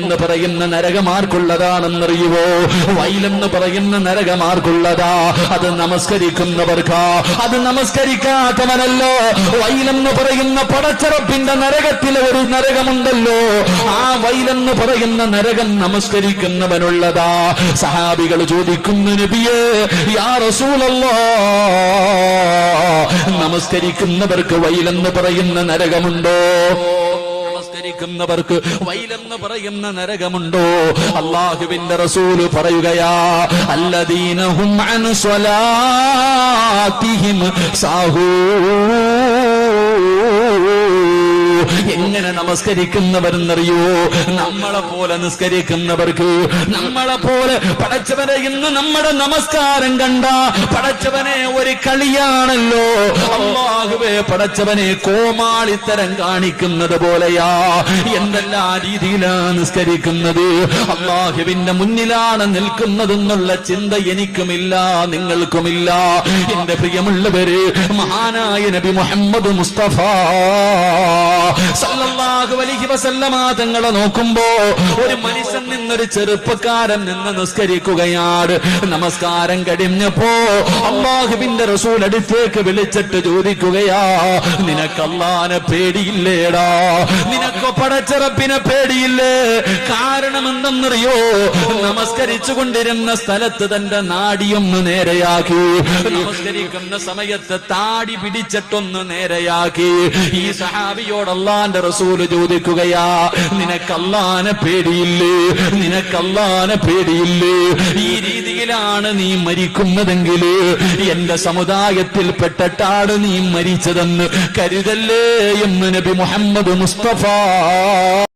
എന്ന് പറയുന്ന നരകമാർക്കുള്ളതാണെന്നറിയുവോ? വൈലെന്ന് പറയുന്ന നരകമാർക്കുള്ളതാ. അത് നമസ്കരിക്കുന്നവർക്കാ. അത് നമസ്കരിക്കാത്തവനല്ലോ. വൈലെന്ന് പറയുന്ന പടച്ചറപ്പിന്റെ നരകത്തിലെ ഒരു നരകമുണ്ടല്ലോ, ആ വൈലെന്ന് പറയുന്ന നരകം നമസ്കരിക്കുന്നവനുള്ളതാ. സഹാബികൾ ചോദിക്കുന്നു, നബിയേ യാ റസൂലല്ലാഹ്, നമസ്കരിക്കുന്നവർക്ക് വൈലെന്ന് പറയുന്ന നരകമുണ്ടോ? നമസ്കരിക്കുന്നവർക്ക് വൈലെന്ന് പറയുന്ന നരകമുണ്ടോ? അല്ലാഹുവിന്റെ റസൂല് പറയുകയാ, അല്ലദീന ഹും അൻ സ്വലാത്തിഹിം സാഹൂൻ. എങ്ങനെ നമസ്കരിക്കുന്നവരെന്നറിയോ? നമ്മളെ പോലെ നിസ്കരിക്കുന്നവർക്ക്, നമ്മളെ പോലെ പടച്ചവനെ ഇന്ന് നമ്മുടെ നമസ്കാരം കണ്ട പടച്ചവനെ ഒരു കളിയാണല്ലോ. അല്ലാഹുവേ, പടച്ചവനെ കോമാളിത്തരം കാണിക്കുന്നത് പോലെയാ. എന്തെല്ലാം രീതിയിലാണ് നിസ്കരിക്കുന്നത്. അല്ലാഹുവിന്റെ മുന്നിലാണ് നിൽക്കുന്നതെന്നുള്ള ചിന്ത എനിക്കുമില്ല, നിങ്ങൾക്കുമില്ല. എന്റെ പ്രിയമുള്ളവര്, മഹാനായ നബി മുഹമ്മദ് മുസ്തഫ സല്ലല്ലാഹു അലൈഹി വസല്ലമ തങ്ങളെ നോക്കുമ്പോ ഒരു മനുഷ്യൻ നിന്നൊരു ചെറുപ്പക്കാരൻ നിന്ന് നിസ്കരിക്കുകയാണ്. നമസ്കാരം കഴിഞ്ഞപ്പോ അല്ലാഹുവിന്റെ റസൂൽ അടുത്തേക്ക് വിളിച്ചിട്ട് ചോദിക്കുകയാ, നിനക്ക് അല്ലാഹനെ പേടിയില്ലേടാ? നിനക്ക് പടച്ചറപ്പിനെ പേടിയില്ലേ? കാരണം എന്തെന്നറിയോ? നമസ്കരിച്ചു കൊണ്ടിരുന്ന സ്ഥലത്ത് തന്റെ നാടിയൊന്ന് നേരെയാക്കി, നമസ്കരിക്കുന്ന സമയത്ത് താടി പിടിച്ചിട്ടൊന്ന് നേരെയാക്കി. ഈ സഹാബിയോട് അല്ലാഹുവിന്റെ റസൂല് ചോദിക്കുകയാ, നിനക്ക് അല്ലാഹനെ പേടിയില്ലേ? നിനക്ക് അല്ലാഹനെ പേടിയില്ലേ? ഈ രീതിയിലാണ് നീ മരിക്കുന്നതെങ്കിൽ എന്റെ സമുദായത്തിൽ പെട്ടിട്ടാണ് നീ മരിച്ചതെന്ന് കരുതല്ലേ എന്ന് നബി മുഹമ്മദ് മുസ്തഫ